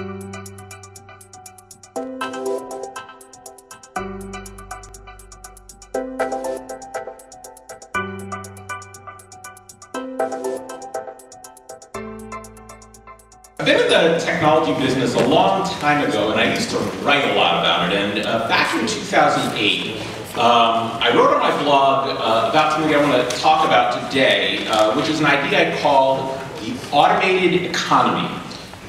I've been in the technology business a long time ago, and I used to write a lot about it. And back in 2008, I wrote on my blog about something I want to talk about today, which is an idea I called the automated economy.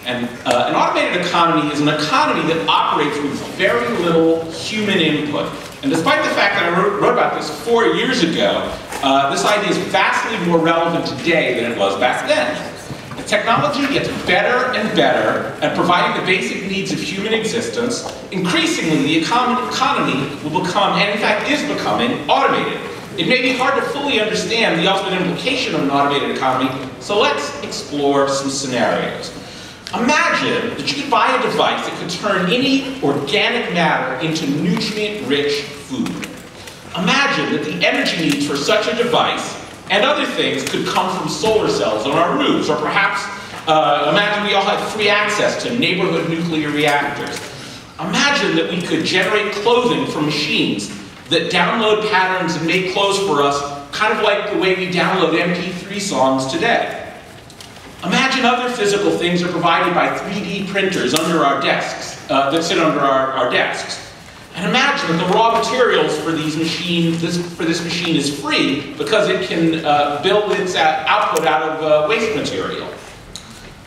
And an automated economy is an economy that operates with very little human input. And despite the fact that I wrote about this 4 years ago, this idea is vastly more relevant today than it was back then. As technology gets better and better at providing the basic needs of human existence, increasingly the economy will become, and in fact is becoming, automated. It may be hard to fully understand the ultimate implication of an automated economy, so let's explore some scenarios. Imagine that you could buy a device that could turn any organic matter into nutrient-rich food. Imagine that the energy needs for such a device and other things could come from solar cells on our roofs, or perhaps imagine we all had free access to neighborhood nuclear reactors. Imagine that we could generate clothing from machines that download patterns and make clothes for us, kind of like the way we download MP3 songs today. Imagine other physical things are provided by 3D printers under our desks, that sit under our desks. And imagine that the raw materials for these machines, for this machine is free because it can build its output out of waste material.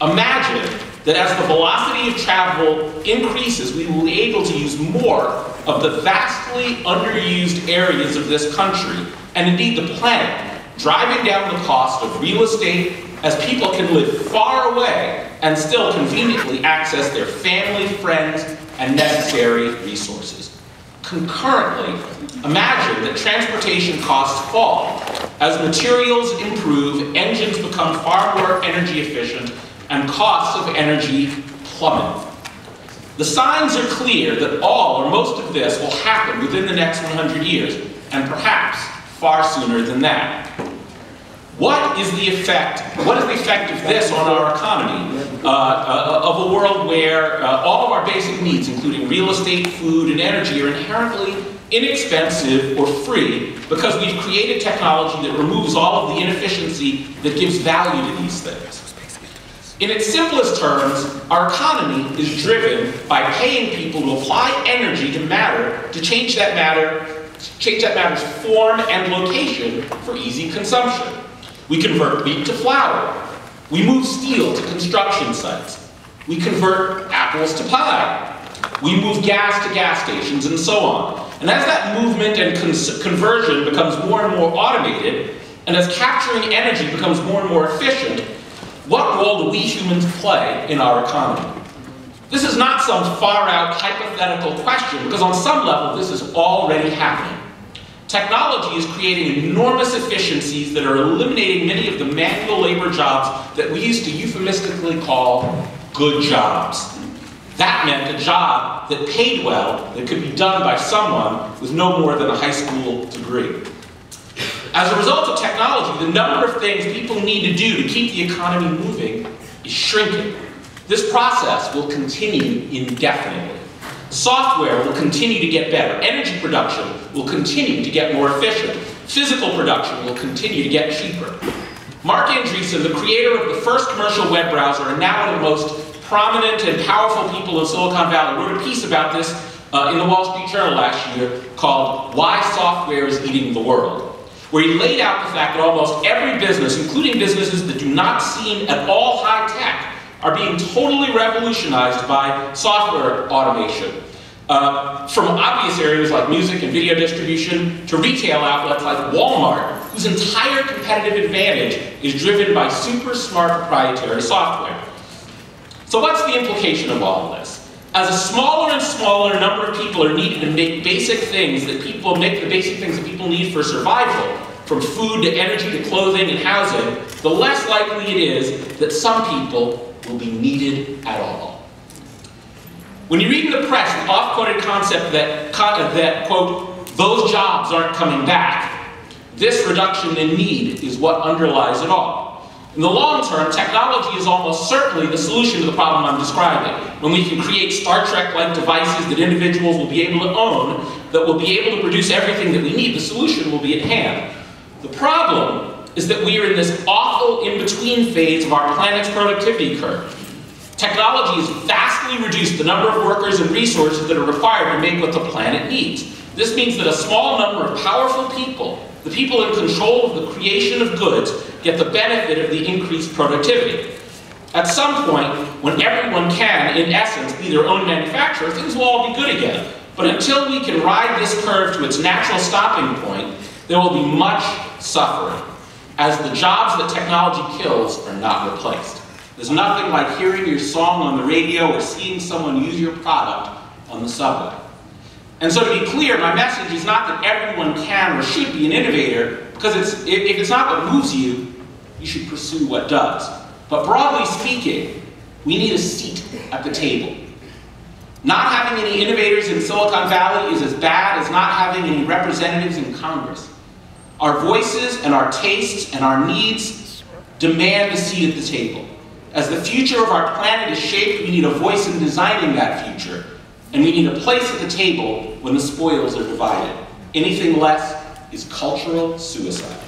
Imagine that as the velocity of travel increases, we will be able to use more of the vastly underused areas of this country, and indeed the planet, driving down the cost of real estate as people can live far away and still conveniently access their family, friends, and necessary resources. Concurrently, imagine that transportation costs fall. As materials improve, engines become far more energy efficient, and costs of energy plummet. The signs are clear that all or most of this will happen within the next 100 years, and perhaps far sooner than that. What is the effect of this on our economy, of a world where all of our basic needs, including real estate, food, and energy, are inherently inexpensive or free because we've created technology that removes all of the inefficiency that gives value to these things? In its simplest terms, our economy is driven by paying people to apply energy to matter to change that matter's form and location for easy consumption. We convert wheat to flour. We move steel to construction sites. We convert apples to pie. We move gas to gas stations, and so on. And as that movement and conversion becomes more and more automated, and as capturing energy becomes more and more efficient, what role do we humans play in our economy? This is not some far-out hypothetical question, because on some level this is already happening. Technology is creating enormous efficiencies that are eliminating many of the manual labor jobs that we used to euphemistically call good jobs. That meant a job that paid well, that could be done by someone with no more than a high school degree. As a result of technology, the number of things people need to do to keep the economy moving is shrinking. This process will continue indefinitely. Software will continue to get better. Energy production will continue to get more efficient. Physical production will continue to get cheaper. Mark Andreessen, the creator of the first commercial web browser and now one of the most prominent and powerful people in Silicon Valley, wrote a piece about this in the Wall Street Journal last year called "Why Software is Eating the World," where he laid out the fact that almost every business, including businesses that do not seem at all high-tech, are being totally revolutionized by software automation. From obvious areas like music and video distribution to retail outlets like Walmart, whose entire competitive advantage is driven by super smart proprietary software. So what's the implication of all of this? As a smaller and smaller number of people are needed to make the basic things that people need for survival, from food to energy to clothing and housing, the less likely it is that some people will be needed at all. When you read in the press the oft-quoted concept that, quote, those jobs aren't coming back, this reduction in need is what underlies it all. In the long term, technology is almost certainly the solution to the problem I'm describing. When we can create Star Trek-like devices that individuals will be able to own, that will be able to produce everything that we need, the solution will be at hand. The problem is that we are in this awful in-between phase of our planet's productivity curve. Technology has vastly reduced the number of workers and resources that are required to make what the planet needs. This means that a small number of powerful people, the people in control of the creation of goods, get the benefit of the increased productivity. At some point, when everyone can, in essence, be their own manufacturer, things will all be good again. But until we can ride this curve to its natural stopping point, there will be much suffering, as the jobs that technology kills are not replaced. There's nothing like hearing your song on the radio or seeing someone use your product on the subway. And so to be clear, my message is not that everyone can or should be an innovator, because if it's not what moves you, you should pursue what does. But broadly speaking, we need a seat at the table. Not having any innovators in Silicon Valley is as bad as not having any representatives in Congress. Our voices and our tastes and our needs demand a seat at the table. As the future of our planet is shaped, we need a voice in designing that future. And we need a place at the table when the spoils are divided. Anything less is cultural suicide.